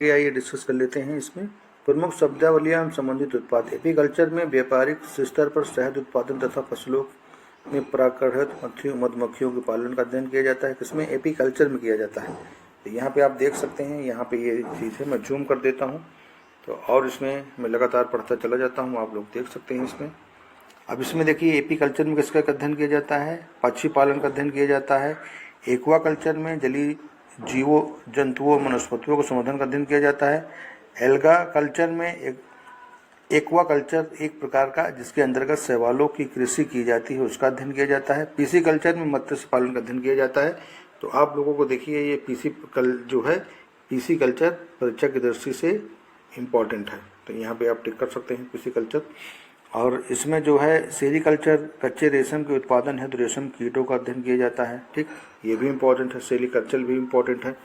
आइए डिस्कस कर लेते हैं। इसमें प्रमुख शब्दावलियां एवं संबंधित उत्पाद। एपीकल्चर में व्यापारिक स्तर पर शहद उत्पादन तथा फसलों में परागणरहित मधुमक्खियों के पालन का अध्ययन किया जाता है। किसमें? एपीकल्चर में किया जाता है। तो यहाँ पे आप देख सकते हैं, यहाँ पे ये चीज़ है। मैं जूम कर देता हूँ तो और इसमें मैं लगातार पढ़ता चला जाता हूँ, आप लोग देख सकते हैं इसमें। अब इसमें देखिए, एपीकल्चर में किसका अध्ययन किया जाता है? पक्षी पालन का अध्ययन किया जाता है। एक्वाकल्चर में जलीय जीवों, जंतुओं, वनस्पतियों को संवर्धन का अध्ययन किया जाता है। एल्गा कल्चर में एक्वाकल्चर एक प्रकार का जिसके अंतर्गत शैवालों की कृषि की जाती है, उसका अध्ययन किया जाता है। पीसी कल्चर में मत्स्य पालन का अध्ययन किया जाता है। तो आप लोगों को देखिए, ये पीसी कल्चर परीक्षा की दृष्टि से इम्पॉर्टेंट है, तो यहाँ पे आप टिक कर सकते हैं पीसी कल्चर। और इसमें जो है सेरीकल्चर, कच्चे रेशम के उत्पादन है तो रेशम कीटों का अध्ययन किया जाता है। ठीक, ये भी इम्पोर्टेंट है। सेरीकल्चर भी इम्पोर्टेंट है।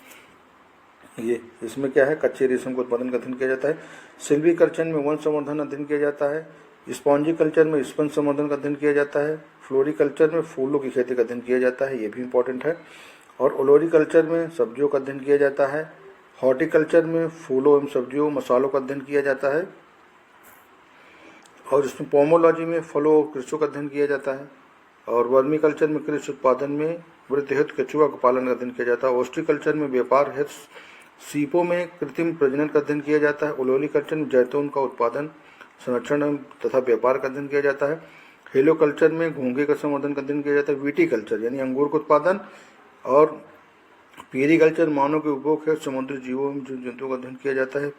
ये इसमें क्या है? कच्चे रेशम के उत्पादन का अध्ययन किया जाता है। सिल्वीकल्चर में वन संवर्धन अध्ययन किया जाता है। स्पॉन्जी कल्चर में स्पंज संवर्धन का अध्ययन किया जाता है। फ्लोरिकल्चर में फूलों की खेती का अध्ययन किया जाता है, ये भी इम्पोर्टेंट है। और ओलोरिकल्चर में सब्जियों का अध्ययन किया जाता है। हॉर्टिकल्चर में फूलों एवं सब्जियों, मसालों का अध्ययन किया जाता है। और इसमें पोमोलॉजी में फलों और कृषियों का अध्ययन किया जाता है। और वर्मी कल्चर में कृषि उत्पादन में वृद्धि हेतु केचुआ का पालन का अध्ययन किया जाता है। ऑस्ट्रीकल्चर में व्यापार हेतु सीपों में कृत्रिम प्रजनन का अध्ययन किया जाता है। ओलोलीकल्चर में जैतून का उत्पादन, संरक्षण तथा व्यापार का अध्ययन किया जाता है। हेलोकल्चर में घोंघे का संवर्धन का अध्ययन किया जाता है। विटीकल्चर यानी अंगूर का उत्पादन। और पेरिकल्चर मानव के उपभोग है, समुद्री जीवों में जंतुओं का अध्ययन किया जाता है।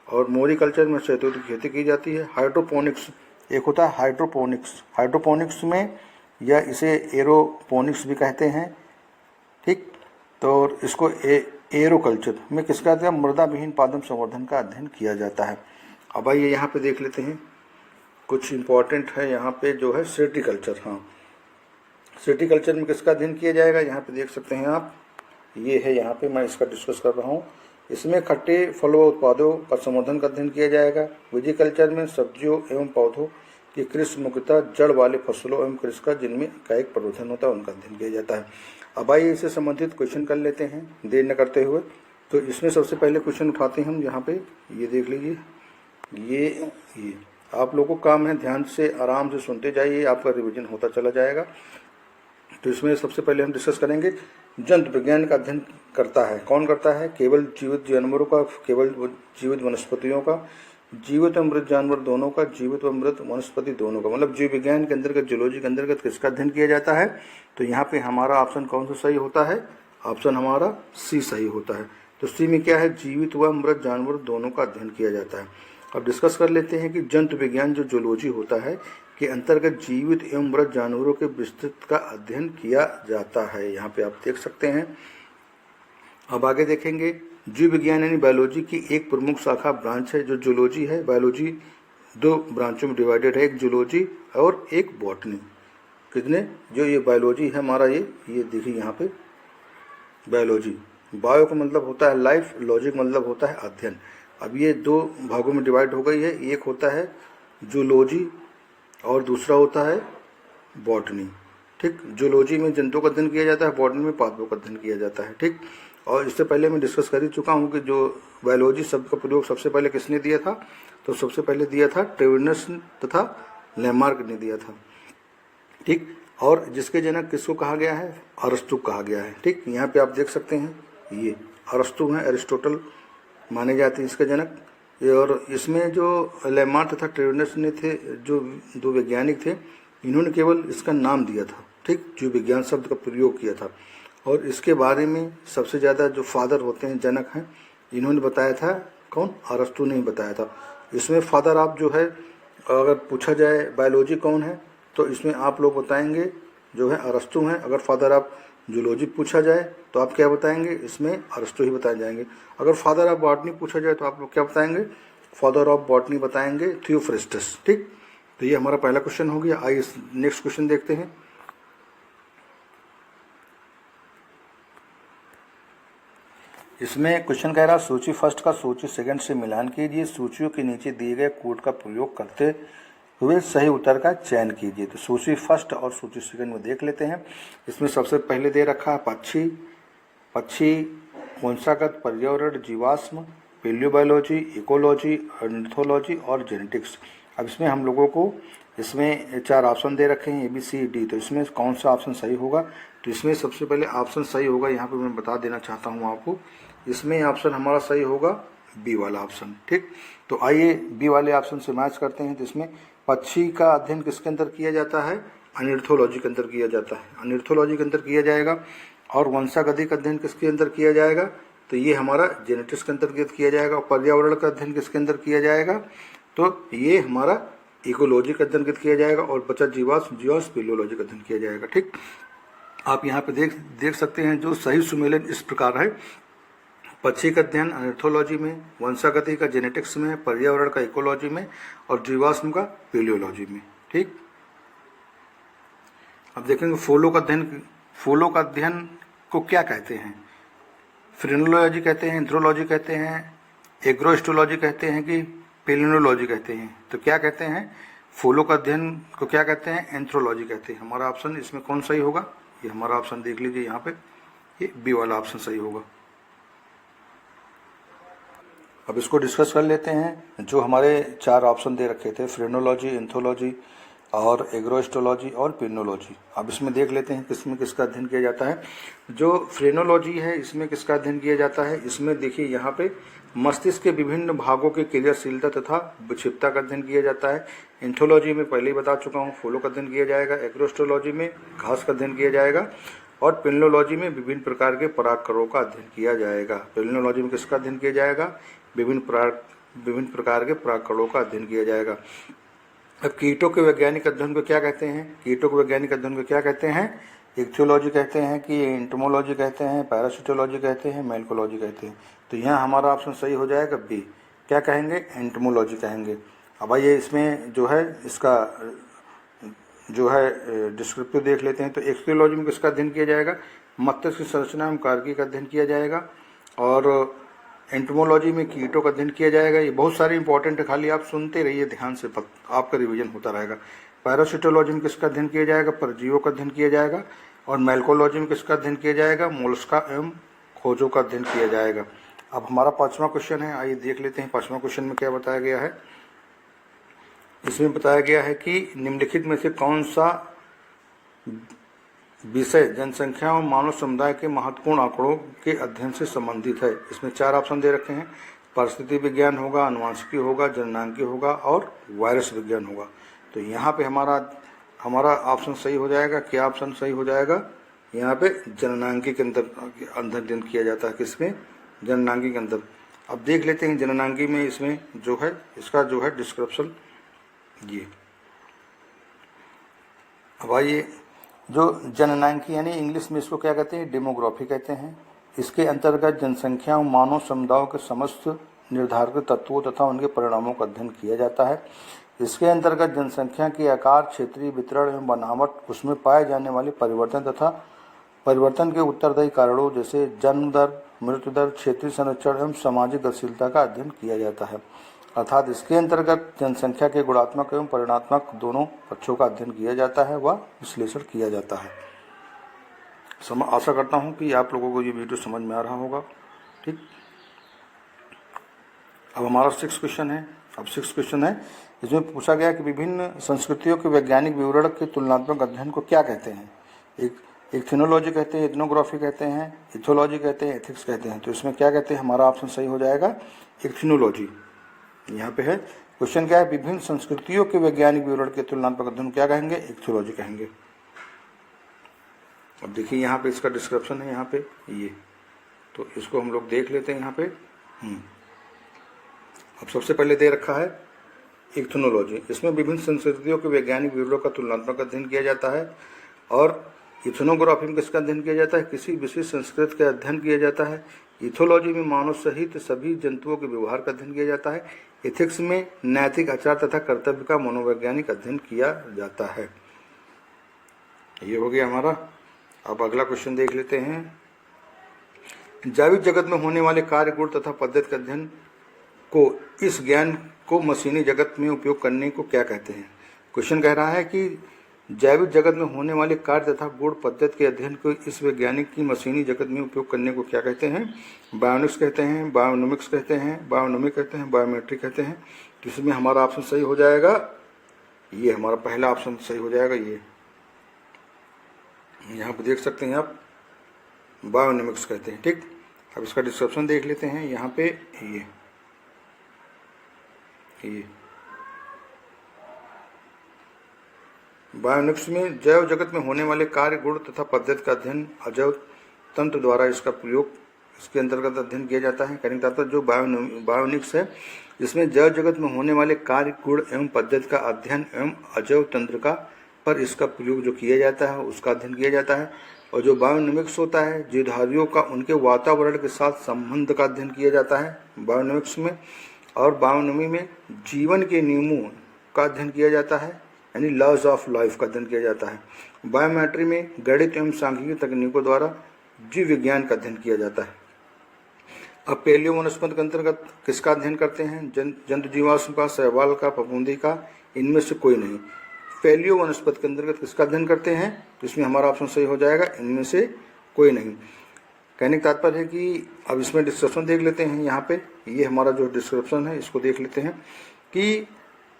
और मोरिकल्चर में शहतूत की खेती की जाती है। हाइड्रोपोनिक्स, एक होता है हाइड्रोपोनिक्स में, या इसे एरोपोनिक्स भी कहते हैं। ठीक, तो इसको एरोकल्चर में किसका अध्ययन? मृदा विहीन पादप संवर्धन का अध्ययन किया जाता है। अब आइए यहाँ पे देख लेते हैं, कुछ इम्पोर्टेंट है यहाँ पे जो है सेरिकल्चर। हाँ, सेरिकल्चर में किसका अध्ययन किया जाएगा? यहाँ पे देख सकते हैं आप, ये है, यहाँ पे मैं इसका डिस्कस कर रहा हूँ। इसमें खट्टे फलों उत्पादों का संवर्धन का अध्ययन किया जाएगा। विटीकल्चर में सब्जियों एवं पौधों की कृषि, मुख्यतः जड़ वाले फसलों एवं कृषि का जिनमें कायिक प्रवर्धन होता है, उनका अध्ययन किया जाता है। अब आइए इससे संबंधित क्वेश्चन कर लेते हैं देर न करते हुए। तो इसमें सबसे पहले क्वेश्चन उठाते हैं हम। यहाँ पे ये देख लीजिए, ये आप लोगों को काम है, ध्यान से आराम से सुनते जाइए, आपका रिविजन होता चला जाएगा। तो इसमें सबसे पहले हम डिस्कस करेंगे, जंतु विज्ञान का अध्ययन करता है। कौन करता है? केवल जीवित जानवरों का, केवल जीवित वनस्पतियों का, जीवित व मृत जानवर दोनों का, जीवित व मृत वनस्पति दोनों का। मतलब जीव विज्ञान के अंतर्गत, जूलॉजी के अंतर्गत किसका अध्ययन किया जाता है? तो यहाँ पे हमारा ऑप्शन कौन सा सही होता है? ऑप्शन हमारा सी सही होता है। तो सी में क्या है? जीवित व मृत जानवर दोनों का अध्ययन किया जाता है। अब डिस्कस कर लेते हैं कि जंतु विज्ञान जो जूलॉजी होता है के अंतर्गत जीवित एवं मृत जानवरों के विस्तृत का अध्ययन किया जाता है। यहाँ पे आप देख सकते हैं। अब आगे देखेंगे, जीव विज्ञान यानी बायोलॉजी की एक प्रमुख शाखा ब्रांच है जो जूलॉजी है। बायोलॉजी दो ब्रांचों में डिवाइडेड है, एक जूलॉजी और एक बॉटनी। कितने? जो ये बायोलॉजी है हमारा, ये देखिए यहाँ पे बायोलॉजी, बायो का मतलब होता है लाइफ, लॉजिक मतलब होता है अध्ययन। अब ये दो भागों में डिवाइड हो गई है, एक होता है जूलॉजी और दूसरा होता है बॉटनी। ठीक, जूलॉजी में जंतुओं का अध्ययन किया जाता है, बॉटनी में पादपों का अध्ययन किया जाता है। ठीक, और इससे पहले मैं डिस्कस कर ही चुका हूँ कि जो बायोलॉजी शब्द का प्रयोग सबसे पहले किसने दिया था? तो सबसे पहले दिया था ट्रेविनस तथा लैमार्क ने दिया था। ठीक, और जिसके जनक किसको कहा गया है? अरस्तु कहा गया है। ठीक, यहाँ पे आप देख सकते हैं, ये अरस्तु हैं, अरिस्टोटल माने जाते हैं इसके जनक। और इसमें जो लैमार्क तथा ट्रेविनस ने थे, जो दो वैज्ञानिक थे, इन्होंने केवल इसका नाम दिया था। ठीक, जो विज्ञान शब्द का प्रयोग किया था। और इसके बारे में सबसे ज़्यादा जो फादर होते हैं, जनक हैं, इन्होंने बताया था। कौन? अरस्तु ने ही बताया था। इसमें फादर आप जो है, अगर पूछा जाए बायोलॉजी कौन है, तो इसमें आप लोग बताएंगे जो है अरस्तु हैं। अगर फादर आप जूलॉजी पूछा जाए तो आप क्या बताएंगे? इसमें अरस्तु ही बताए जाएंगे। अगर फादर ऑफ बॉटनी पूछा जाए तो आप लोग क्या बताएंगे? फादर ऑफ बॉटनी बताएंगे, थियोफ्रिस्टस। ठीक, तो ये हमारा पहला क्वेश्चन हो गया। आइए नेक्स्ट क्वेश्चन देखते हैं। इसमें क्वेश्चन कह रहा, सूची फर्स्ट का सूची सेकंड से मिलान कीजिए, सूचियों के नीचे दिए गए कोड का प्रयोग करते हुए सही उत्तर का चयन कीजिए। तो सूची फर्स्ट और सूची सेकंड में देख लेते हैं। इसमें सबसे पहले दे रखा है पक्षी, वंशागत, पर्यावरण, जीवाश्म, पेलियोबायोलॉजी, इकोलॉजी, ऑर्निथोलॉजी और जेनेटिक्स। अब इसमें हम लोगों को इसमें 4 ऑप्शन दे रखे हैं ABCD, तो इसमें कौन सा ऑप्शन सही होगा? तो इसमें सबसे पहले ऑप्शन सही होगा, यहाँ पे मैं बता देना चाहता हूँ आपको, इसमें ऑप्शन हमारा सही होगा बी वाला ऑप्शन। ठीक, तो आइए बी वाले ऑप्शन से मैच करते हैं। तो इसमें पक्षी का अध्ययन किसके अंदर किया जाता है? ऑर्निथोलॉजी के अंदर किया जाता है, ऑर्निथोलॉजी के अंदर किया जाएगा। और वंशागति का अध्ययन किसके अंदर किया जाएगा? तो ये हमारा जेनेटिक्स के अंतर्गत किया जाएगा। और पर्यावरण का अध्ययन किसके अंदर किया जाएगा? तो ये हमारा इकोलॉजी का अध्ययन किया जाएगा। और बचा जीवाश्म स्पिलोलॉजी का अध्ययन किया जाएगा। ठीक, आप यहाँ पे देख सकते हैं जो सही सुमेलन इस प्रकार है: पक्षी का अध्ययन ऑर्निथोलॉजी में, वंशागति का जेनेटिक्स में, पर्यावरण का इकोलॉजी में और जीवाश्म का पेलियोलॉजी में। ठीक, अब देखेंगे फूलों का अध्ययन को क्या कहते हैं? फ्रेनोलॉजी कहते हैं, एंथ्रोलॉजी कहते हैं, एग्रोस्टोलॉजी कहते हैं कि पेलिनोलॉजी कहते हैं? तो क्या कहते हैं? फूलों का अध्ययन को क्या कहते हैं? एंथ्रोलॉजी कहते हैं। हमारा ऑप्शन इसमें कौन सही होगा? ये हमारा ऑप्शन देख लीजिए यहाँ पे, ये बी वाला ऑप्शन सही होगा। अब इसको डिस्कस कर लेते हैं। जो हमारे 4 ऑप्शन दे रखे थे, फ्रेनोलॉजी, एंथ्रोलॉजी और एग्रोस्टोलॉजी और पेलिनोलॉजी, अब इसमें देख लेते हैं किसमें किसका अध्ययन किया जाता है। जो फ्रेनोलॉजी है इसमें किसका अध्ययन किया जाता है? इसमें देखिए यहाँ पे मस्तिष्क के विभिन्न भागों की क्रियाशीलता तथा विक्षिप्तता का अध्ययन किया जाता है। एंथ्रोलॉजी में पहले ही बता चुका हूँ, फूलों का अध्ययन किया जाएगा। एग्रोस्टोलॉजी में घास का अध्ययन किया जाएगा। और पेलिनोलॉजी में विभिन्न प्रकार के परागकणों का अध्ययन किया जाएगा। पेलिनोलॉजी में किसका अध्ययन किया जाएगा? विभिन्न प्रकार के परागकणों का अध्ययन किया जाएगा। अब कीटों के वैज्ञानिक अध्ययन को क्या कहते हैं? कीटों के वैज्ञानिक अध्ययन को क्या कहते हैं? इक्थियोलॉजी कहते हैं कि एंटोमोलॉजी कहते हैं, पैरासिटोलॉजी कहते हैं, मेलकोलॉजी कहते हैं? तो यहाँ हमारा ऑप्शन सही हो जाएगा बी। क्या कहेंगे? एंटोमोलॉजी कहेंगे। अब आइए इसमें जो है इसका जो है डिस्क्रिप्टिव देख लेते हैं। तो इक्थियोलॉजी में किसका अध्ययन किया जाएगा? मस्तिष्क की संरचना एवं कार्य का अध्ययन किया जाएगा। और एंटोमोलॉजी में कीटों का अध्ययन किया जाएगा। ये बहुत सारे इंपॉर्टेंट है, खाली आप सुनते रहिए ध्यान से, आपका रिवीजन होता रहेगा। पैरासिटोलॉजी में किसका अध्ययन किया जाएगा? परजीवों का अध्ययन किया जाएगा। और मेलकोलॉजी में किसका अध्ययन किया जाएगा? मोलस्का एवं खोजों का अध्ययन किया जाएगा। अब हमारा 5वां क्वेश्चन है, आइए देख लेते हैं 5वां क्वेश्चन में क्या बताया गया है। इसमें बताया गया है कि निम्नलिखित में से कौन सा विषय जनसंख्या और मानव समुदाय के महत्वपूर्ण आंकड़ों के अध्ययन से संबंधित है? इसमें 4 ऑप्शन दे रखे हैं। परिस्थिति विज्ञान होगा, अनुवांशिकी होगा, जननांकी होगा और वायरस विज्ञान होगा। तो यहाँ पे हमारा ऑप्शन सही हो जाएगा। क्या ऑप्शन सही हो जाएगा? यहाँ पे जननांकी के अंदर अध्ययन किया जाता है। किसमें? जननांकी के अंदर। अब देख लेते हैं जननांकी में इसमें जो है इसका जो है डिस्क्रिप्शन ये। अब आइए, जो जननांकी यानी इंग्लिश में इसको क्या कहते हैं? डेमोग्राफी कहते हैं। इसके अंतर्गत जनसंख्या और मानव समुदायों के समस्त निर्धारक तत्वों तथा उनके परिणामों का अध्ययन किया जाता है। इसके अंतर्गत जनसंख्या के आकार, क्षेत्रीय वितरण एवं बनावट, उसमें पाए जाने वाले परिवर्तन तथा परिवर्तन के उत्तरदायी कारणों जैसे जन्म दर, मृत्यु दर, क्षेत्रीय संरक्षण एवं सामाजिक गतिशीलता का अध्ययन किया जाता है। अर्थात इसके अंतर्गत जनसंख्या के गुणात्मक एवं परिणात्मक दोनों पक्षों का अध्ययन किया जाता है व विश्लेषण किया जाता है। आशा करता हूं कि आप लोगों को ये वीडियो समझ में आ रहा होगा। ठीक, अब हमारा 6 क्वेश्चन है। अब 6 क्वेश्चन है, इसमें पूछा गया कि विभिन्न संस्कृतियों के वैज्ञानिक विवरण के तुलनात्मक अध्ययन को क्या कहते हैं? एक थिनोलॉजी कहते हैं, एथनोग्राफी कहते हैं, इथोलॉजी कहते हैं, एथिक्स कहते हैं? तो इसमें क्या कहते हैं? हमारा ऑप्शन सही हो जाएगा इथनोलॉजी। यहाँ पे है क्वेश्चन क्या है? विभिन्न संस्कृतियों के वैज्ञानिक विवरण के तुलनात्मक अध्ययन क्या कहेंगे? इथोलॉजी कहेंगे। अब देखिए यहाँ पे इसका डिस्क्रिप्शन है, यहाँ पे ये, तो इसको हम लोग देख लेते हैं यहाँ पे। अब सबसे पहले दे रखा है इथनोलॉजी। इसमें विभिन्न संस्कृतियों के वैज्ञानिक विवरणों का तुलनात्मक अध्ययन किया जाता है। और इथनोग्राफी में किसका अध्ययन किया जाता है? किसी विशेष संस्कृति का अध्ययन किया जाता है। इथोलॉजी में मानव सहित सभी जंतुओं के व्यवहार का अध्ययन किया जाता है। एथिक्स में नैतिक आचार तथा कर्तव्य का मनोवैज्ञानिक अध्ययन किया जाता है। ये हो गया हमारा। अब अगला क्वेश्चन देख लेते हैं। जैविक जगत में होने वाले कार्य, गुण तथा पद्धति के अध्ययन को, इस ज्ञान को मशीनी जगत में उपयोग करने को क्या कहते हैं? क्वेश्चन कह रहा है कि जैविक जगत में होने वाले कार्य तथा गुण पद्धति के अध्ययन को इस वैज्ञानिक की मशीनी जगत में उपयोग करने को क्या कहते हैं? बायोनिक्स कहते हैं, बायोनोमिक्स कहते हैं, बायोनोमी कहते हैं, बायोमेट्री कहते हैं। तो इसमें हमारा ऑप्शन सही हो जाएगा, ये हमारा पहला ऑप्शन सही हो जाएगा। ये यहाँ पे देख सकते हैं आप, बायोनोमिक्स कहते हैं। ठीक, अब इसका डिस्क्रिप्शन देख लेते हैं। यहाँ पे ये बायोनिक्स में जैव जगत में होने वाले कार्य गुण तथा पद्धति का अध्ययन अजैव तंत्र द्वारा इसका प्रयोग इसके अंतर्गत अध्ययन किया जाता है। कहने का तात्पर्य जो बायोनिक्स है, इसमें जैव जगत में होने वाले कार्य गुण एवं पद्धति का अध्ययन एवं अजैव तंत्र का पर इसका प्रयोग जो किया जाता है उसका अध्ययन किया जाता है। और जो बायोनोमिक्स होता है, जीवधारियों का उनके वातावरण के साथ संबंध का अध्ययन किया जाता है बायोनोमिक्स में। और बायोनोमी में जीवन के नियमों का अध्ययन किया जाता है, यानी लॉज ऑफ लाइफ का अध्ययन किया जाता है। बायोमेट्री में गणित एवं सांख्यिकी तकनीकों द्वारा जीव विज्ञान का अध्ययन किया जाता है। अब पेलियो वनस्पति के अंतर्गत किसका अध्ययन करते हैं? जंतु जीवाश्म का, शैवाल का, फफूंदी का, इनमें से कोई नहीं। पेलियो वनस्पति के अंतर्गत किसका अध्ययन करते हैं? तो इसमें हमारा ऑप्शन सही हो जाएगा, इनमें से कोई नहीं। कहने का तात्पर्य है कि अब इसमें डिस्क्रिप्शन देख लेते हैं। यहाँ पे ये हमारा जो डिस्क्रिप्शन है इसको देख लेते हैं कि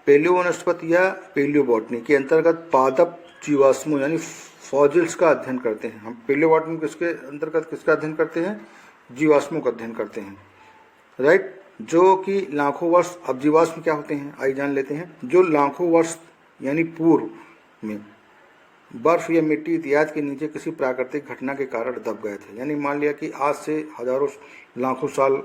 पेलियो वनस्पति या पेलियो बॉटनी के अंतर्गत पादप जीवाश्मों यानी फॉसिल्स का अध्ययन करते हैं। हम पेलियो बॉटनी किसके अंतर्गत किसका अध्ययन करते हैं? जीवाश्मों का अध्ययन करते हैं, राइट, जो कि लाखों वर्ष। अब जीवाश्म क्या होते हैं आइए जान लेते हैं। जो लाखों वर्ष यानी पूर्व में बर्फ या मिट्टी इत्यादि के नीचे किसी प्राकृतिक घटना के कारण दब गए थे। यानी मान लिया कि आज से हजारों लाखों साल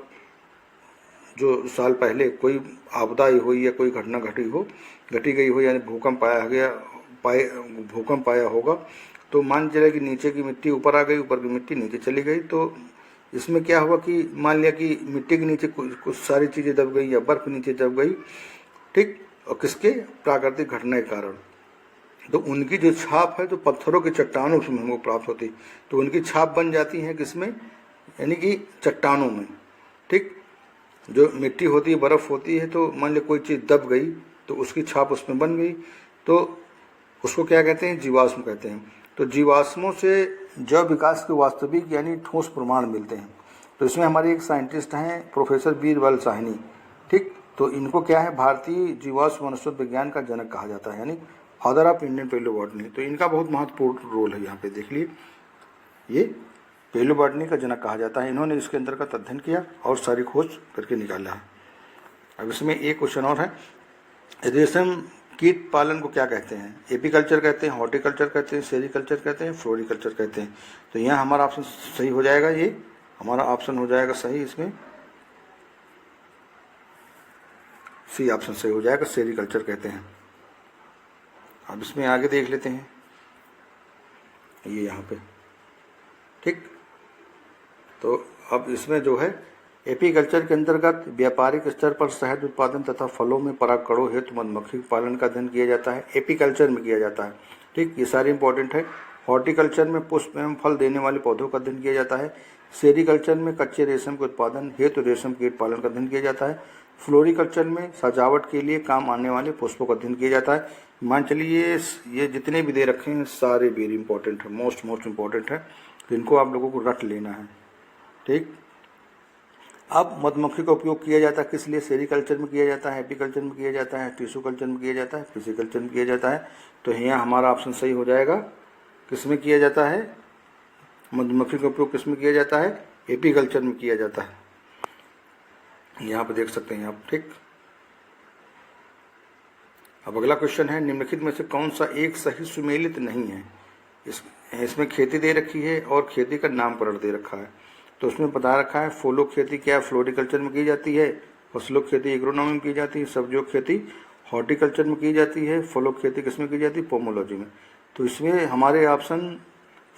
जो साल पहले कोई आपदा हुई या कोई घटना घटी गई हो, यानी भूकंप आया होगा, तो मान चले कि नीचे की मिट्टी ऊपर आ गई, ऊपर की मिट्टी नीचे चली गई। तो इसमें क्या हुआ कि मान लिया कि मिट्टी के नीचे कुछ सारी चीज़ें दब गई या बर्फ नीचे दब गई, ठीक, और किसके? प्राकृतिक घटना के कारण। तो उनकी जो छाप है तो पत्थरों के चट्टानों से हमको प्राप्त होती, तो उनकी छाप बन जाती है किसमें? यानी कि चट्टानों में। ठीक, जो मिट्टी होती है, बर्फ होती है, तो मान ली कोई चीज़ दब गई तो उसकी छाप उसमें बन गई, तो उसको क्या कहते हैं? जीवाश्म कहते हैं। तो जीवाश्मों से जैव विकास के वास्तविक यानी ठोस प्रमाण मिलते हैं। तो इसमें हमारे एक साइंटिस्ट हैं प्रोफेसर बीरबल साहनी, ठीक, तो इनको क्या है? भारतीय जीवाश्म वनस्पति विज्ञान का जनक कहा जाता है, यानी फादर ऑफ इंडियन पेलियोबॉटनी। तो इनका बहुत महत्वपूर्ण रोल है। यहाँ पे देख लीजिए, ये पेलियोबॉटनी का जनक कहा जाता है। इन्होंने इसके अंतर्गत अध्ययन किया और सारी खोज करके निकाला है। अब इसमें एक क्वेश्चन और है, रेशम कीट पालन को क्या कहते हैं? एपीकल्चर कहते हैं, हॉर्टिकल्चर कहते हैं, सेरिकल्चर कहते हैं, फ्लोरिकल्चर कहते हैं। तो यहाँ हमारा ऑप्शन सही हो जाएगा, ये हमारा ऑप्शन हो जाएगा सही, इसमें सी ऑप्शन सही हो जाएगा, सेरिकल्चर कहते हैं। अब इसमें आगे देख लेते हैं, ये यहाँ पे, ठीक। तो अब इसमें जो है एपीकल्चर के अंतर्गत व्यापारिक स्तर पर शहद उत्पादन तथा फलों में परागकणों हेतु मधुमक्खी पालन का अध्ययन किया जाता है, एपीकल्चर में किया जाता है, ठीक, ये सारे इंपॉर्टेंट है। हॉर्टिकल्चर में पुष्प एवं फल देने वाले पौधों का अध्ययन किया जाता है। सेरिकल्चर में कच्चे रेशम के उत्पादन हेतु रेशम कीट पालन का अध्ययन किया जाता है। फ्लोरिकल्चर में सजावट के लिए काम आने वाले पुष्पों का अध्ययन किया जाता है। मान चलिए ये जितने भी दे रखे हैं सारे वेरी इंपॉर्टेंट है, मोस्ट इंपॉर्टेंट है, तो इनको आप लोगों को रट लेना है, ठीक। अब मधुमक्खी का उपयोग किया जाता है किस लिए? सेरिकल्चर में किया जाता है, एपीकल्चर में किया जाता है, टिश्यू कल्चर में किया जाता है, फिजिकल्चर में किया जाता है। तो यहाँ हमारा ऑप्शन सही हो जाएगा, किस में किया जाता है? मधुमक्खी का उपयोग किस में किया जाता है? एपीकल्चर में किया जाता है। यहाँ पे देख सकते हैं आप, ठीक। अब अगला क्वेश्चन है, निम्नलिखित में से कौन सा एक सही सुमेलित नहीं है? इसमें खेती दे रखी है और खेती का नामकरण दे रखा है। तो उसमें बता रखा है फूलों खेती क्या फ्लोरिकल्चर में की जाती है, फसलों खेती एग्रोनॉमी में की जाती है, सब्जियों खेती हॉर्टिकल्चर में की जाती है, फलों खेती किस में की जाती है? पोमोलॉजी में। तो इसमें हमारे ऑप्शन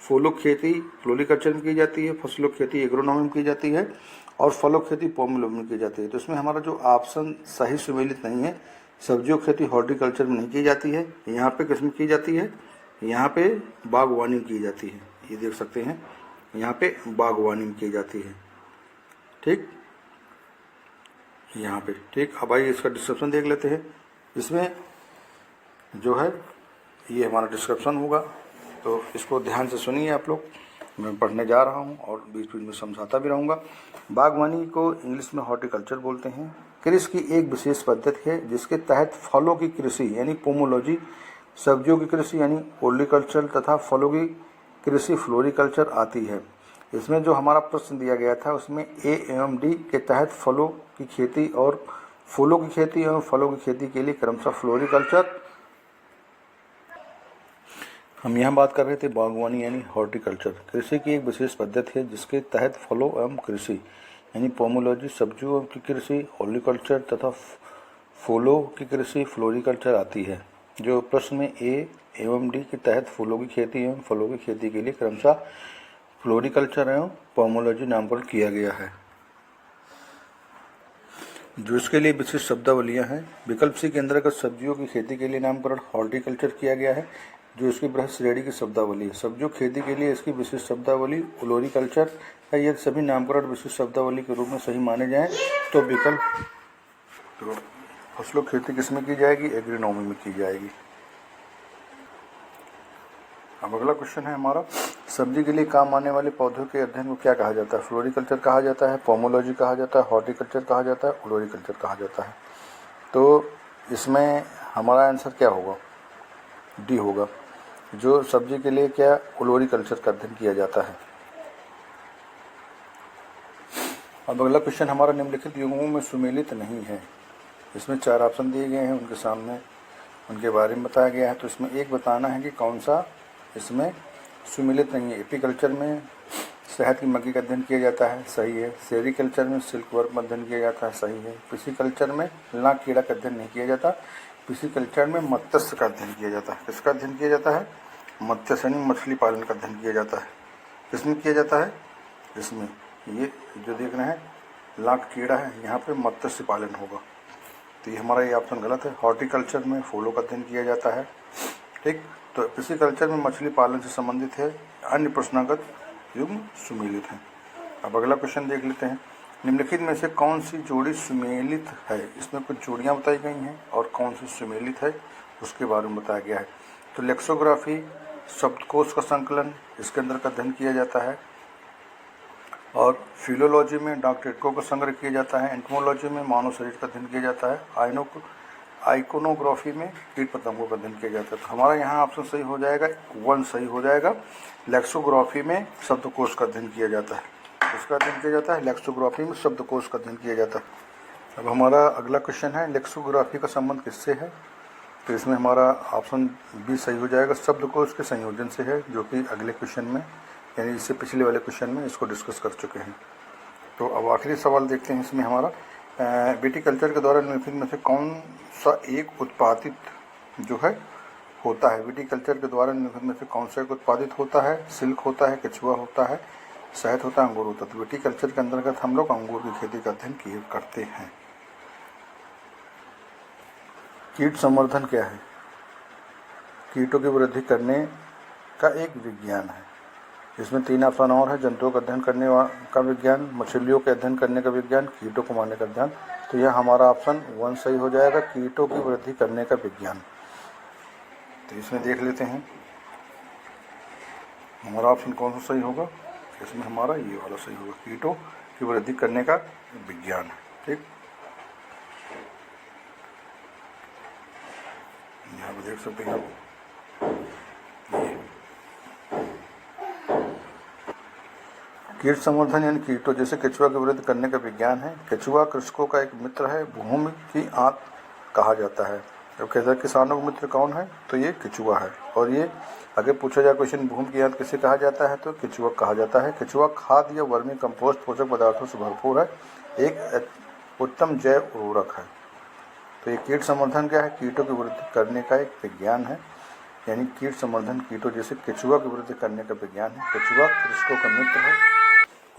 फूलों खेती फ्लोरिकल्चर में की जाती है, फसलों खेती एग्रोनॉमी में की जाती है और फलों खेती पोमोलॉजी में की जाती है। तो इसमें हमारा जो ऑप्शन सही सुमेलित नहीं है, सब्जियों खेती हॉर्टिकल्चर में नहीं की जाती है, यहाँ पे किस में की जाती है? यहाँ पे बागवानी में की जाती है। ये देख सकते हैं, यहाँ पे बागवानी में की जाती है, ठीक, यहाँ पे, ठीक। अब आइए इसका डिस्क्रिप्शन देख लेते हैं। इसमें जो है ये हमारा डिस्क्रिप्शन होगा, तो इसको ध्यान से सुनिए आप लोग। मैं पढ़ने जा रहा हूँ और बीच बीच में समझाता भी रहूँगा। बागवानी को इंग्लिश में हॉर्टिकल्चर बोलते हैं। कृषि की एक विशेष पद्धति है जिसके तहत फलों की कृषि यानी पोमोलॉजी, सब्जियों की कृषि यानी ओर्टिकल्चर तथा फलों की कृषि फ्लोरिकल्चर आती है। इसमें जो हमारा प्रश्न दिया गया था उसमें ए एवं डी के तहत फलों की खेती और फूलों की खेती एवं फलों की खेती के लिए क्रमशः फ्लोरिकल्चर। हम यहाँ बात कर रहे थे बागवानी यानी हॉर्टिकल्चर। कृषि की एक विशेष पद्धति है जिसके तहत फलों एवं कृषि यानी पोमोलॉजी, सब्जियों की कृषि ओर्टिकल्चर तथा फूलों की कृषि फ्लोरिकल्चर आती है। जो प्रश्न में ए एवं डी के तहत फूलों की खेती एवं फलों की खेती के लिए क्रमशः फ्लोरिकल्चर एवं पोमोलॉजी नामकरण किया गया है। जो इसके लिए विशिष्ट शब्दावलियां हैं। विकल्प सी के अंतर्गत सब्जियों की खेती के लिए नामकरण हॉर्टिकल्चर किया गया है, जो इसकी बृहत श्रेणी की शब्दावली है। सब्जियों खेती के लिए इसकी विशिष्ट शब्दावली फ्लोरिकल्चर है। यदि सभी नामकरण विशिष्ट शब्दावली के रूप में सही माने जाएं तो विकल्प तो फसलों की खेती किसमें की जाएगी? एग्रोनॉमी में की जाएगी। अब अगला क्वेश्चन है हमारा, सब्जी के लिए काम आने वाले पौधों के अध्ययन को क्या कहा जाता है? फ्लोरिकल्चर कहा जाता है, पोमोलॉजी कहा जाता है, हॉर्टिकल्चर कहा जाता है, फ्लोरिकल्चर कहा जाता है। तो इसमें हमारा आंसर क्या होगा? डी होगा। जो सब्जी के लिए क्या फ्लोरिकल्चर का अध्ययन किया जाता है। अब अगला क्वेश्चन हमारा, निम्नलिखित युग्मों में सुमेलित नहीं है। इसमें 4 ऑप्शन दिए गए हैं, उनके सामने उनके बारे में बताया गया है। तो इसमें एक बताना है कि कौन सा इसमें सुमेलित नहीं है। एपीकल्चर में शहद की मक्खी का अध्ययन किया जाता है, सही है। सेरीकल्चर में सिल्क वर्म का अध्ययन किया जाता है, सही है। पिसिकल्चर में लाख कीड़ा का अध्ययन नहीं किया जाता। पिसिकल्चर में मत्स्य का अध्ययन किया जाता है। किसका अध्ययन किया जाता है? मत्स्य यानी मछली पालन का अध्ययन किया जाता है। किसमें किया जाता है? इसमें ये जो देख रहे हैं लाख कीड़ा है, यहाँ पे मत्स्य पालन होगा। तो ये हमारा ये ऑप्शन गलत है। हॉर्टिकल्चर में फूलों का अध्ययन किया जाता है, ठीक। तो पिसिकल्चर में मछली पालन से संबंधित है। अन्य प्रश्नागत युग्म सुमेलित हैं। अब अगला क्वेश्चन देख लेते हैं, निम्नलिखित में से कौन सी जोड़ी सुमेलित है? इसमें कुछ जोड़ियां बताई गई हैं और कौन सी सुमेलित है उसके बारे में बताया गया है। तो लेक्सोग्राफी शब्दकोश का संकलन इसके अंदर का अध्ययन किया जाता है, और फिलोलॉजी में डॉक्ट्रेटको का संग्रह किया जाता है। एंटोमोलॉजी में मानव शरीर का अध्ययन किया जाता है। आइकोनोग्राफी में कीट पतंगों का अध्ययन किया जाता है। तो हमारा यहाँ ऑप्शन सही हो जाएगा, 1 सही हो जाएगा। लेक्सोग्राफी में शब्दकोश का अध्ययन किया जाता है। इसका अध्ययन किया जाता है लेक्सोग्राफी में शब्दकोश का अध्ययन किया जाता है। अब हमारा अगला क्वेश्चन है, लेक्सोग्राफी का संबंध किससे है? तो इसमें हमारा ऑप्शन बी सही हो जाएगा, शब्दकोश के संयोजन से है, जो कि अगले क्वेश्चन में यानी इससे पिछले वाले क्वेश्चन में इसको डिस्कस कर चुके हैं। तो अब आखिरी सवाल देखते हैं इसमें हमारा, विटिकल्चर के द्वारा निम्नलिखित में से कौन सा एक उत्पादित जो है होता है? विटिकल्चर के द्वारा निम्नलिखित में से कौन सा एक उत्पादित होता है? सिल्क होता है, केचुआ होता है, शहद होता है, अंगूर होता है। तो विटिकल्चर के अंतर्गत हम लोग अंगूर की खेती का अध्ययन करते हैं। कीट संवर्धन क्या है? कीटों की वृद्धि करने का एक विज्ञान है। इसमें 3 ऑप्शन और है, जंतुओं का अध्ययन करने का विज्ञान, मछलियों के अध्ययन करने का विज्ञान, कीटों को मारने का अध्ययन। तो यह हमारा ऑप्शन 1 सही हो जाएगा, कीटों की वृद्धि करने का विज्ञान। तो इसमें देख लेते हैं हमारा ऑप्शन कौन सा सही होगा। इसमें हमारा ये वाला सही होगा, कीटों की वृद्धि करने का विज्ञान, ठीक। यहाँ पर देख सकते हैं आप, कीट संवर्धन यानी कीटों जैसे केचुआ की वृद्धि करने का विज्ञान है। केचुआ कृषकों का एक मित्र है, भूमि की आंत कहा जाता है। जब कहता है किसानों का मित्र कौन है, तो ये केचुआ है। और ये अगर पूछा जाए क्वेश्चन, भूमि की आंत किसे कहा जाता है, तो केचुआ कहा जाता है। केचुआ खाद या वर्मी कंपोस्ट पोषक पदार्थों से भरपूर है, एक उत्तम जैव उर्वरक है। तो ये कीट संवर्धन क्या है? कीटों की वृद्धि करने का एक विज्ञान है, यानी कीट संवर्धन कीटों जैसे केचुआ की वृद्धि करने का विज्ञान है। केचुआ कृषकों का मित्र है।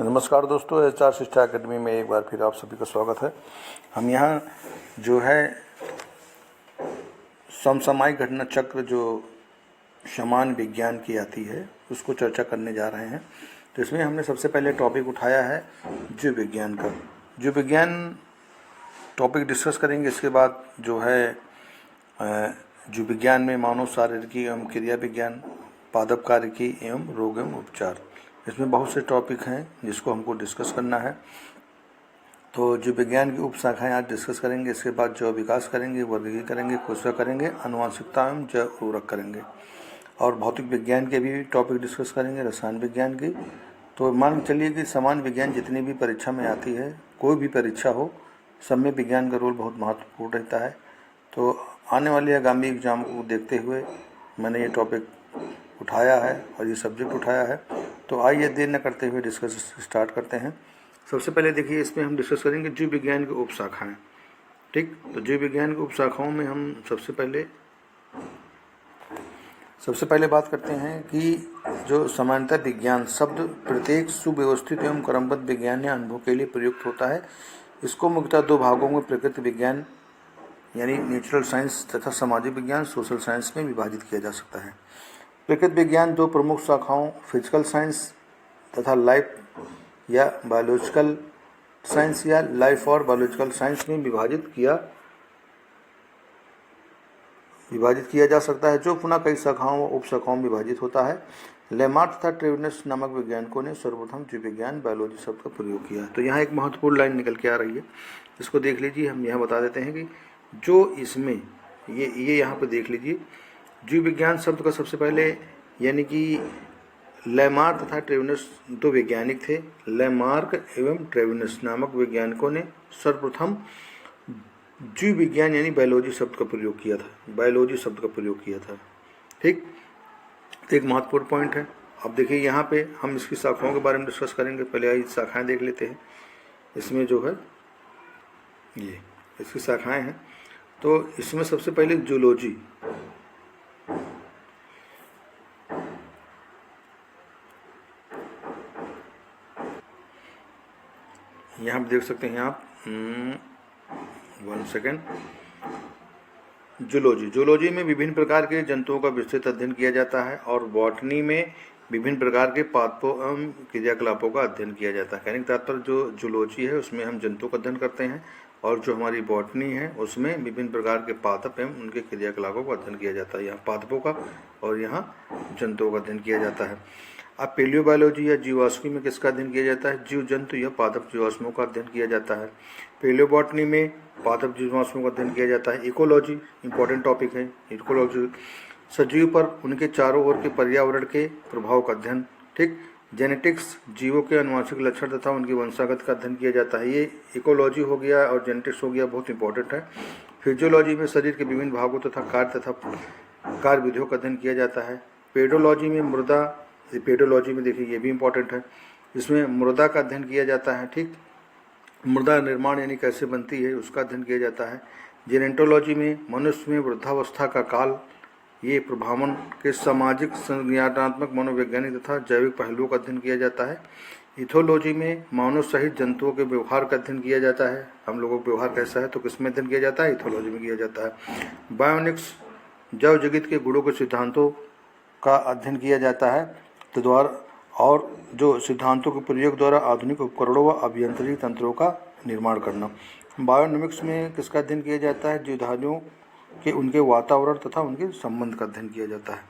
नमस्कार दोस्तों, HR शिक्षा अकेडमी में एक बार फिर आप सभी का स्वागत है। हम यहाँ जो है समसामयिक घटना चक्र जो समान विज्ञान की आती है उसको चर्चा करने जा रहे हैं। तो इसमें हमने सबसे पहले टॉपिक उठाया है जीव विज्ञान का। जीव विज्ञान टॉपिक डिस्कस करेंगे, इसके बाद जो है जीव विज्ञान में मानव शारीरिकी एवं क्रिया विज्ञान, पादप कार्यकी एवं रोग एवं उपचार। इसमें बहुत से टॉपिक हैं जिसको हमको डिस्कस करना है। तो जीव विज्ञान की उप शाखाएँ आज डिस्कस करेंगे। इसके बाद जैव विकास करेंगे, वर्गीकरण करेंगे, कोशिका करेंगे, आनुवंशिकता एवं जैव उर्वरक करेंगे और भौतिक विज्ञान के भी टॉपिक डिस्कस करेंगे, रसायन विज्ञान की। तो मान के चलिए कि सामान्य विज्ञान जितनी भी परीक्षा में आती है, कोई भी परीक्षा हो, सब में विज्ञान का रोल बहुत महत्वपूर्ण रहता है। तो आने वाले आगामी एग्जाम को देखते हुए मैंने ये टॉपिक उठाया है और ये सब्जेक्ट उठाया है। तो आइए देर न करते हुए डिस्कस स्टार्ट करते हैं। सबसे पहले देखिए, इसमें हम डिस्कस करेंगे जीव विज्ञान की उप शाखाएँ। ठीक, तो जीव विज्ञान की उप शाखाओं में हम सबसे पहले बात करते हैं कि जो सामान्यतः विज्ञान शब्द प्रत्येक सुव्यवस्थित एवं क्रमबद्ध विज्ञान या अनुभव के लिए प्रयुक्त होता है। इसको मुख्यतः दो भागों में प्रकृति विज्ञान यानी नेचुरल साइंस तथा सामाजिक विज्ञान सोशल साइंस में विभाजित किया जा सकता है। प्रकृति विज्ञान दो प्रमुख शाखाओं फिजिकल साइंस तथा लाइफ या बायोलॉजिकल साइंस या लाइफ और बायोलॉजिकल साइंस में विभाजित किया जा सकता है, जो पुनः कई शाखाओं व उप शाखाओं में विभाजित होता है। लेमार्क तथा ट्रेविनस नामक वैज्ञानिकों ने सर्वप्रथम जीव विज्ञान बायोलॉजी शब्द का प्रयोग किया। तो यहाँ एक महत्वपूर्ण लाइन निकल के आ रही है, इसको देख लीजिए। हम यहाँ बता देते हैं कि जो इसमें ये यहाँ पे देख लीजिए, जीव विज्ञान शब्द का सबसे पहले यानी कि लेमार्क तथा ट्रेविनस दो वैज्ञानिक थे। लेमार्क एवं ट्रेविनस नामक वैज्ञानिकों ने सर्वप्रथम जीव विज्ञान यानी बायोलॉजी शब्द का प्रयोग किया था। ठीक, एक महत्वपूर्ण पॉइंट है। अब देखिए यहाँ पे हम इसकी शाखाओं के बारे में डिस्कस करेंगे। पहले आइए शाखाएं देख लेते हैं। इसमें जो है ये इसकी शाखाएं हैं। तो इसमें सबसे पहले जूलॉजी, यहाँ पे देख सकते हैं आप, 1 सेकेंड। जूलॉजी में विभिन्न प्रकार के जंतुओं का विस्तृत अध्ययन किया जाता है और बॉटनी में विभिन्न प्रकार के पादपों एवं क्रियाकलापों का अध्ययन किया जाता है। कहने का तात्पर्य जो जूलॉजी है उसमें हम जंतुओं का अध्ययन करते हैं और जो हमारी बॉटनी है उसमें विभिन्न प्रकार के पादप एवं उनके क्रियाकलापों का अध्ययन किया जाता है। यहाँ पादपों का और यहाँ जंतुओं का अध्ययन किया जाता है। अब पेलियोबायोलॉजी या जीवाश्मी में किसका अध्ययन किया जाता है? जीव जंतु या पादप जीवाश्मों का अध्ययन किया जाता है। पेलियोबॉटनी में पादप जीवाश्मों का अध्ययन किया जाता है। इकोलॉजी इंपॉर्टेंट टॉपिक है। इकोलॉजी सजीव पर उनके चारों ओर के पर्यावरण के प्रभाव का अध्ययन। ठीक, जेनेटिक्स जीवों के अनुवांशिक लक्षण तथा उनकी वंशागत का अध्ययन किया जाता है। ये इकोलॉजी हो गया और जेनेटिक्स हो गया, बहुत इंपॉर्टेंट है। फिजियोलॉजी में शरीर के विभिन्न भागों तथा कार्य विधियों का अध्ययन किया जाता है। पेडोलॉजी में देखिए ये भी इंपॉर्टेंट है, इसमें मृदा का अध्ययन किया जाता है। ठीक, मृदा निर्माण यानी कैसे बनती है उसका अध्ययन किया जाता है। जेनेटोलॉजी में मनुष्य में वृद्धावस्था का काल, ये प्रभावन के सामाजिक, संज्ञानात्मक, मनोवैज्ञानिक तथा जैविक पहलुओं का अध्ययन किया जाता है। इथोलॉजी में मानव सहित जंतुओं के व्यवहार का अध्ययन किया जाता है। हम लोगों का व्यवहार कैसा है तो किसमें अध्ययन किया जाता है? इथोलॉजी में किया जाता है। बायोनिक्स जैव जगत के गुणों के सिद्धांतों का अध्ययन किया जाता है तो द्वारा और जो सिद्धांतों के प्रयोग द्वारा आधुनिक उपकरणों व अभियंत्रिकी तंत्रों का निर्माण करना। बायोनॉमिक्स में किसका अध्ययन किया जाता है? जीवधारियों के उनके वातावरण तथा उनके संबंध का अध्ययन किया जाता है।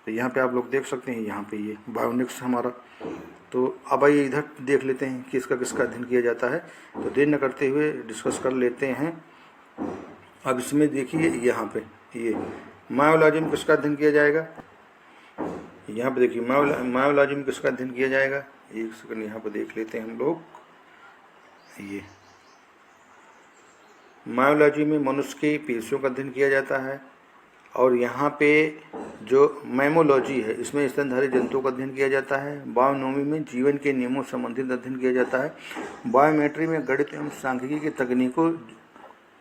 तो यहाँ पे आप लोग देख सकते हैं, यहाँ पे ये बायोनिक्स हमारा। तो अब आइए इधर देख लेते हैं कि इसका किसका अध्ययन किया जाता है। तो देर न करते हुए डिस्कस कर लेते हैं। अब इसमें देखिए यहाँ पे ये मायोलॉजी में किसका अध्ययन किया जाएगा? यहाँ पे देखिए मायोलॉजी में किसका अध्ययन किया जाएगा? एक सेकंड यहाँ पे देख लेते हैं हम लोग। ये मायोलॉजी में मनुष्य की पेशियों का अध्ययन किया जाता है और यहाँ पे जो मैमोलॉजी है इसमें स्तनधारी जंतुओं का अध्ययन किया जाता है। बायोनॉमी में जीवन के नियमों संबंधित अध्ययन किया जाता है। बायोमेट्री में गणित एवं सांख्यिकी की तकनीकों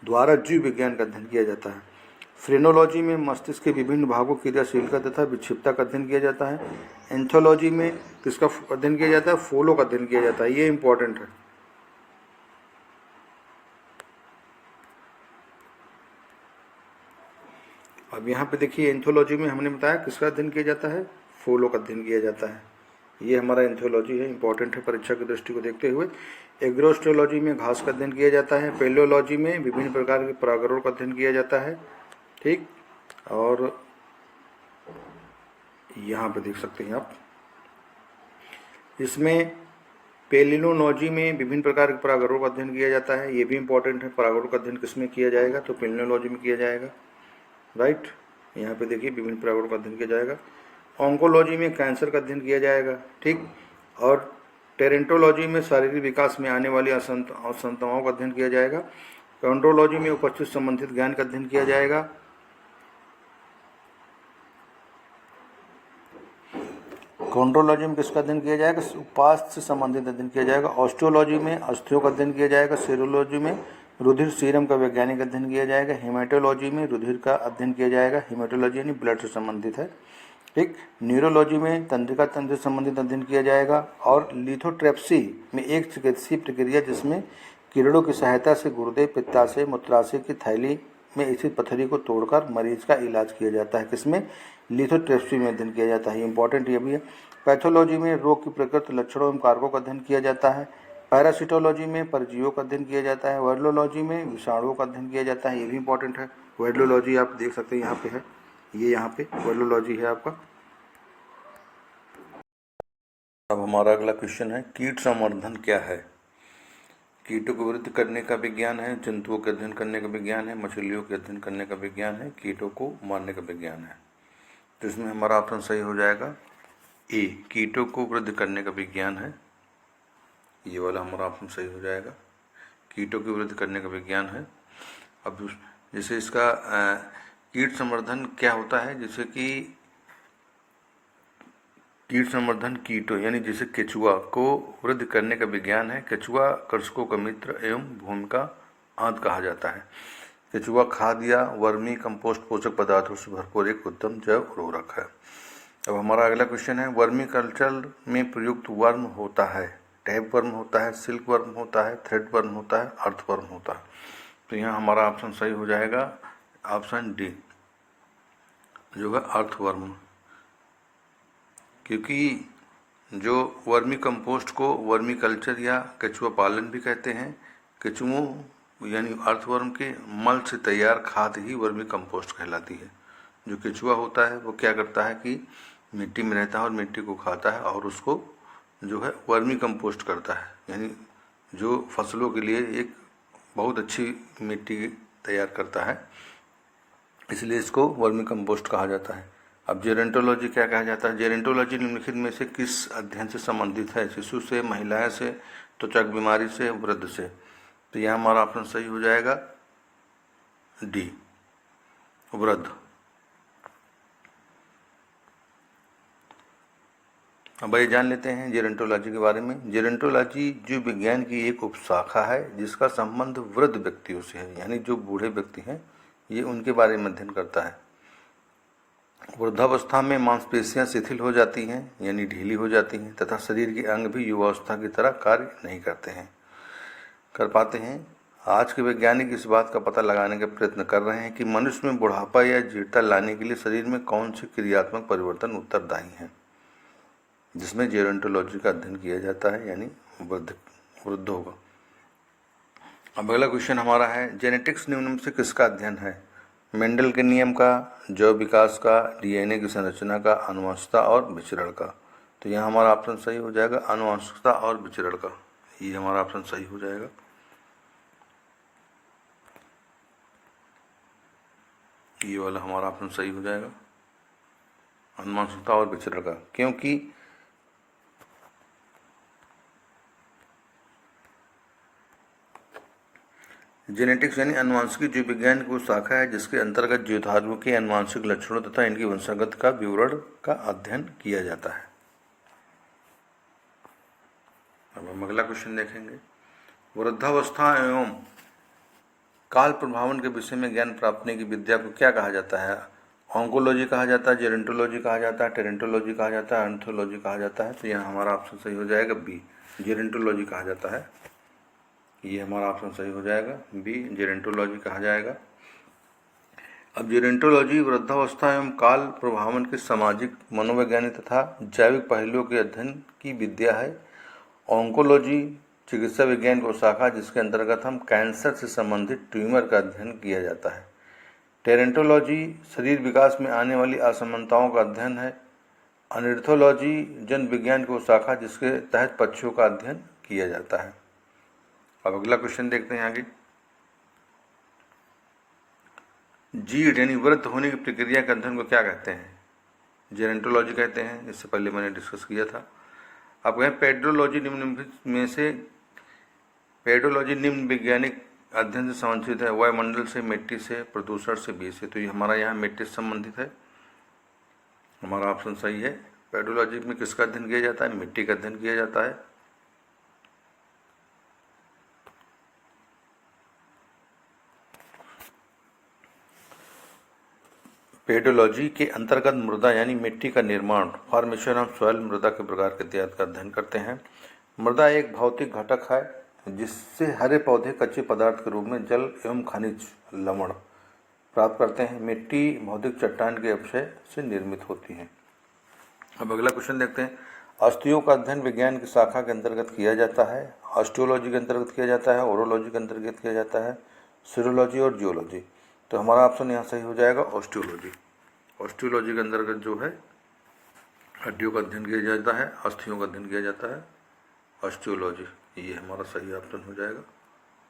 द्वारा जीव विज्ञान का अध्ययन किया जाता है। फ्रेनोलॉजी में मस्तिष्क के विभिन्न भागों की क्रियाशीलता तथा विक्षिप्तता का अध्ययन किया जाता है। एंथोलॉजी में किसका अध्ययन किया जाता है? फूलों का अध्ययन किया जाता है। ये इंपॉर्टेंट है। अब यहाँ पे देखिए एंथोलॉजी में हमने बताया किसका अध्ययन किया जाता है? फूलों का अध्ययन किया जाता है। ये हमारा एंथोलॉजी है, इंपॉर्टेंट है परीक्षा की दृष्टि को देखते हुए। एग्रोस्टोलॉजी में घास का अध्ययन किया जाता है। पेलियोलॉजी में विभिन्न प्रकार के परागणों का अध्ययन किया जाता है। ठीक, और यहाँ पे देख सकते हैं आप, इसमें पेलिनोलॉजी में विभिन्न प्रकार के परागणों का अध्ययन किया जाता है। ये भी इम्पोर्टेंट है, परागणों का अध्ययन किसमें किया जाएगा, तो पेलिनोलॉजी में किया जाएगा, राइट। यहाँ पे देखिए विभिन्न परागणों का अध्ययन किया जाएगा। ऑन्कोलॉजी में कैंसर का अध्ययन किया जाएगा, ठीक। और टेरेंटोलॉजी में शारीरिक विकास में आने वाली असंतताओं का अध्ययन किया जाएगा। कॉन्ड्रोलॉजी में उपस्थित संबंधित ज्ञान का अध्ययन किया जाएगा। कॉन्ड्रोलॉजी में किसका अध्ययन किया जाएगा, उपास्थ्य से संबंधित अध्ययन किया जाएगा। ऑस्टियोलॉजी में अस्थियों का अध्ययन किया जाएगा। सीरोलॉजी में रुधिर सीरम का वैज्ञानिक अध्ययन किया जाएगा। हेमाटोलॉजी में रुधिर का अध्ययन किया जाएगा। हेमाटोलॉजी यानी ब्लड से संबंधित है, ठीक। न्यूरोलॉजी में तंत्रिका तंत्र से संबंधित अध्ययन किया जाएगा। और लिथोट्रिप्सी में एक चिकित्सीय प्रक्रिया जिसमें किरणों की सहायता से गुर्दे, पित्ताशय, मूत्राशय की थैली में स्थित पथरी को तोड़कर मरीज का इलाज किया जाता है। किसमें, लिथोट्रिप्सी में अध्ययन किया जाता है। इंपॉर्टेंट ये भी है। पैथोलॉजी में रोग की प्रकृति, लक्षणों एवं कारकों का अध्ययन किया जाता है। पैरासिटोलॉजी में परजीवियों का अध्ययन किया जाता है। वायरोलॉजी में विषाणुओं का अध्ययन किया जाता है, ये भी इंपॉर्टेंट है। वायरोलॉजी आप देख सकते हैं यहाँ पे है, ये यहाँ पे वायरोलॉजी है आपका। अब हमारा अगला क्वेश्चन है, कीट संवर्धन क्या है। कीटों को वृद्धि करने का विज्ञान है, जंतुओं के अध्ययन करने का विज्ञान है, मछलियों के अध्ययन करने का विज्ञान है, कीटों को मारने का विज्ञान है। तो इसमें हमारा ऑप्शन सही हो जाएगा ए, कीटों को वृद्धि करने का विज्ञान है। ये वाला हमारा ऑप्शन सही हो जाएगा, कीटों की वृद्धि करने का विज्ञान है। अब जैसे इसका कीट संवर्धन क्या होता है, जैसे कि कीट संवर्धन कीटों यानी जैसे केचुआ को वृद्धि करने का विज्ञान है। केचुआ कृषकों का मित्र एवं भूमि का आंत कहा जाता है। केचुआ खाद या वर्मी कंपोस्ट पोषक पदार्थों से भरपूर एक उत्तम जैव उर्वरक है। अब हमारा अगला क्वेश्चन है, वर्मी कल्चर में प्रयुक्त वर्म होता है, टैप वर्म होता है, सिल्क वर्म होता है, थ्रेड वर्म होता है, अर्थ वर्म होता है। तो यहाँ हमारा ऑप्शन सही हो जाएगा ऑप्शन डी, जो है अर्थ वर्म। क्योंकि जो वर्मी कंपोस्ट को वर्मी कल्चर या केचुआ पालन भी कहते हैं। केचुओं यानी अर्थवर्म के मल से तैयार खाद ही वर्मी कंपोस्ट कहलाती है। जो केचुआ होता है वो क्या करता है कि मिट्टी में रहता है और मिट्टी को खाता है और उसको जो है वर्मी कंपोस्ट करता है, यानी जो फसलों के लिए एक बहुत अच्छी मिट्टी तैयार करता है, इसलिए इसको वर्मी कंपोस्ट कहा जाता है। अब जेरेंटोलॉजी क्या कहा जाता है। जेरेंटोलॉजी निम्नलिखित में से किस अध्ययन से संबंधित है, शिशु से, महिलाएं से, त्वचा बीमारी से, वृद्ध से। तो यहाँ हमारा ऑप्शन सही हो जाएगा डी, वृद्ध। अब ये जान लेते हैं जेरेंटोलॉजी के बारे में। जेरेंटोलॉजी जीव विज्ञान की एक उपशाखा है जिसका संबंध वृद्ध व्यक्तियों से है, यानी जो बूढ़े व्यक्ति हैं ये उनके बारे में अध्ययन करता है। वृद्धावस्था में मांसपेशियां शिथिल हो जाती हैं, यानी ढीली हो जाती हैं, तथा शरीर के अंग भी युवावस्था की तरह कार्य नहीं कर पाते हैं। आज के वैज्ञानिक इस बात का पता लगाने का प्रयत्न कर रहे हैं कि मनुष्य में बुढ़ापा या जीर्णता लाने के लिए शरीर में कौन से क्रियात्मक परिवर्तन उत्तरदायी हैं, जिसमें जेरोंटोलॉजी का अध्ययन किया जाता है, यानी वृद्धों का। अब अगला क्वेश्चन हमारा है, जेनेटिक्स निम्न से किसका अध्ययन है। मेंडल के नियम का, जैव विकास का, डीएनए की संरचना का, आनुवंशिकता और विचरण का। तो यहाँ हमारा ऑप्शन सही हो जाएगा आनुवंशिकता और विचरण का, ये हमारा ऑप्शन सही हो जाएगा। ये वाला हमारा ऑप्शन सही हो जाएगा आनुवंशिकता और विचरण का, क्योंकि जेनेटिक्स यानी अनुवांशिकी जीव विज्ञान की वो शाखा है जिसके अंतर्गत जीवधारुओं के अनुवांशिक लक्षणों तथा इनकी वंशागत का विवरण का अध्ययन किया जाता है। अब हम अगला क्वेश्चन देखेंगे, वृद्धावस्था एवं काल प्रभावन के विषय में ज्ञान प्राप्त की विद्या को क्या कहा जाता है। ऑन्कोलॉजी कहा जाता है, जेरेंटोलॉजी कहा जाता है, टेरेंटोलॉजी कहा जाता है, एंथोलॉजी कहा जाता है। तो यहाँ हमारा ऑप्शन सही हो जाएगा बी, जेरेंटोलॉजी कहा जाता है। ये हमारा ऑप्शन सही हो जाएगा बी, जेरेंटोलॉजी कहा जाएगा। अब जेरेंटोलॉजी वृद्धावस्था एवं काल प्रभावन के सामाजिक, मनोवैज्ञानिक तथा जैविक पहलुओं के अध्ययन की विद्या है। ऑन्कोलॉजी चिकित्सा विज्ञान को शाखा जिसके अंतर्गत हम कैंसर से संबंधित ट्यूमर का अध्ययन किया जाता है। टेरेंटोलॉजी शरीर विकास में आने वाली असमानताओं का अध्ययन है। अनिर्थोलॉजी जन विज्ञान की वो शाखा जिसके तहत पक्षियों का अध्ययन किया जाता है। अब अगला क्वेश्चन देखते हैं आगे। जीर्ण यानी वृद्ध होने की प्रक्रिया के अध्ययन को क्या कहते हैं? जेरेंटोलॉजी कहते हैं। इससे पहले मैंने डिस्कस किया था। अब कहें पेडोलॉजी निम्नलिखित में से पेडोलॉजी निम्न वैज्ञानिक अध्ययन से संबंधित है। वायुमंडल से, मिट्टी से, प्रदूषण से, बीज से। तो ये हमारा यहाँ मिट्टी से संबंधित है, हमारा ऑप्शन सही है। पेडोलॉजी में किसका अध्ययन किया जाता है? मिट्टी का अध्ययन किया जाता है। पेडोलॉजी के अंतर्गत मृदा यानी मिट्टी का निर्माण, फॉर्मेशन ऑफ सॉइल, मृदा के प्रकार के इत्यादि का अध्ययन करते हैं। मृदा एक भौतिक घटक है जिससे हरे पौधे कच्चे पदार्थ के रूप में जल एवं खनिज लवण प्राप्त करते हैं। मिट्टी भौतिक चट्टान के अपक्षय से निर्मित होती है। अब अगला क्वेश्चन देखते हैं। अस्थियों का अध्ययन विज्ञान की शाखा के अंतर्गत किया जाता है। ऑस्टियोलॉजी के अंतर्गत किया जाता है, ओरोलॉजी के अंतर्गत किया जाता है, सीरोलॉजी और जियोलॉजी। तो हमारा ऑप्शन यहाँ सही हो जाएगा ऑस्टियोलॉजी। ऑस्टियोलॉजी के अंतर्गत जो है हड्डियों का अध्ययन किया जाता है, अस्थियों का अध्ययन किया जाता है, ऑस्टियोलॉजी। ये हमारा सही ऑप्शन हो जाएगा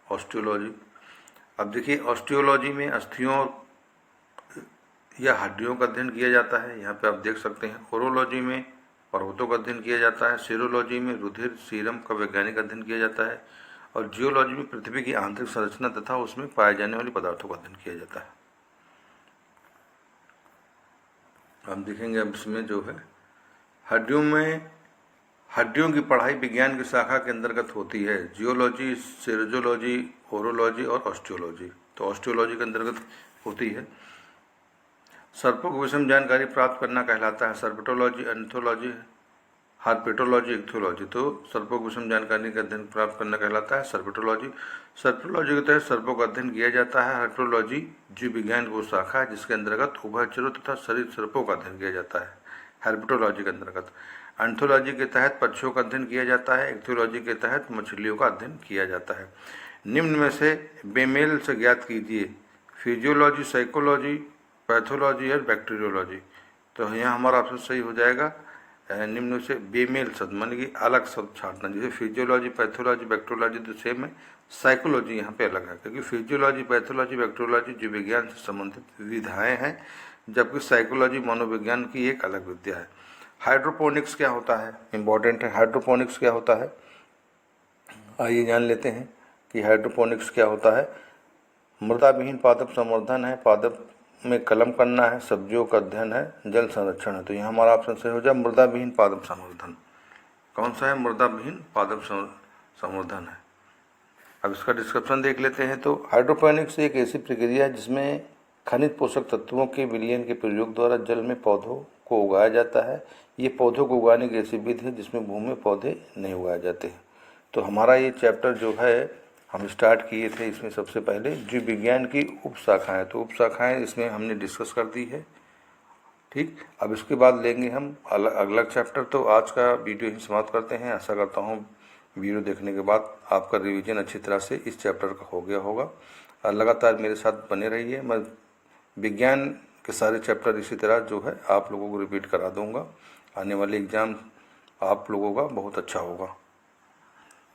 ऑस्टियोलॉजी। अब देखिए ऑस्टियोलॉजी में अस्थियों या हड्डियों का अध्ययन किया जाता है, यहाँ पे आप देख सकते हैं। ओरोलॉजी में पर्वतों का अध्ययन किया जाता है। सीरोलॉजी में रुधिर सीरम का वैज्ञानिक अध्ययन किया जाता है। और जियोलॉजी में पृथ्वी की आंतरिक संरचना तथा उसमें पाए जाने वाली पदार्थों का अध्ययन किया जाता है। हम देखेंगे अब इसमें जो है हड्डियों की पढ़ाई विज्ञान की शाखा के अंतर्गत होती है। जियोलॉजी, सीरोलॉजी, ओरोलॉजी और ऑस्टियोलॉजी। तो ऑस्टियोलॉजी के अंतर्गत होती है। सर्पों की विषम जानकारी प्राप्त करना कहलाता है सर्पेटोलॉजी, एंथोलॉजी, हार्पेटोलॉजी, इक्थोलॉजी। तो सर्पों की विषम जानकारी का अध्ययन प्राप्त करना कहलाता है सर्पेटोलॉजी। सर्पेटोलॉजी के तहत सर्पों का अध्ययन किया जाता है। हार्पेटोलॉजी जीव विज्ञान की वो शाखा है जिसके अंतर्गत उभयचरों तथा शरीर सर्पों का अध्ययन किया जाता है, हार्पेटोलॉजी के अंतर्गत। एंथोलॉजी के तहत पक्षियों का अध्ययन किया जाता है। इक्थोलॉजी के तहत मछलियों का अध्ययन किया जाता है। निम्न में से बेमेल से ज्ञात कीजिए फिजियोलॉजी, साइकोलॉजी, पैथोलॉजी और बैक्टीरियोलॉजी। तो यहाँ हमारा ऑप्शन सही हो जाएगा निम्न से बेमेल शब्द, मान कि अलग शब्द छाटना। जैसे फिजियोलॉजी, पैथोलॉजी, बैक्टीरियोलॉजी तो सेम है, साइकोलॉजी यहाँ पे अलग है, क्योंकि फिजियोलॉजी, पैथोलॉजी, बैक्टीरियोलॉजी जीव विज्ञान से संबंधित विधाएं हैं, जबकि साइकोलॉजी मनोविज्ञान की एक अलग विद्या है। हाइड्रोपोनिक्स क्या होता है? इम्पॉर्टेंट है। हाइड्रोपोनिक्स क्या होता है? आइए जान लेते हैं कि हाइड्रोपोनिक्स क्या होता है। मृदा विहीन पादप संवर्धन है, पादप में कलम करना है, सब्जियों का अध्ययन है, जल संरक्षण है। तो यहाँ हमारा ऑप्शन सही हो जाए मृदा विहीन पादप संवर्धन। कौन सा है? मृदा विहीन पादप संवर्धन है। अब इसका डिस्क्रिप्शन देख लेते हैं। तो हाइड्रोपोनिक्स एक ऐसी प्रक्रिया है जिसमें खनिज पोषक तत्वों के विलयन के प्रयोग द्वारा जल में पौधों को उगाया जाता है। ये पौधों को उगाने की ऐसी विधि है जिसमें भूमि में पौधे नहीं उगाए जाते हैं। तो हमारा ये चैप्टर जो है हम स्टार्ट किए थे, इसमें सबसे पहले जीव विज्ञान की उप शाखाएँ, तो उप शाखाएँ इसमें हमने डिस्कस कर दी है। ठीक, अब इसके बाद लेंगे हम अगला चैप्टर। तो आज का वीडियो ही समाप्त करते हैं। आशा करता हूँ वीडियो देखने के बाद आपका रिवीजन अच्छी तरह से इस चैप्टर का हो गया होगा। लगातार मेरे साथ बने रहिए। मैं विज्ञान के सारे चैप्टर इसी तरह जो है आप लोगों को रिपीट करा दूँगा। आने वाले एग्ज़ाम आप लोगों का बहुत अच्छा होगा।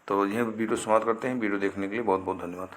तो यह वीडियो समाप्त करते हैं। वीडियो देखने के लिए बहुत बहुत धन्यवाद।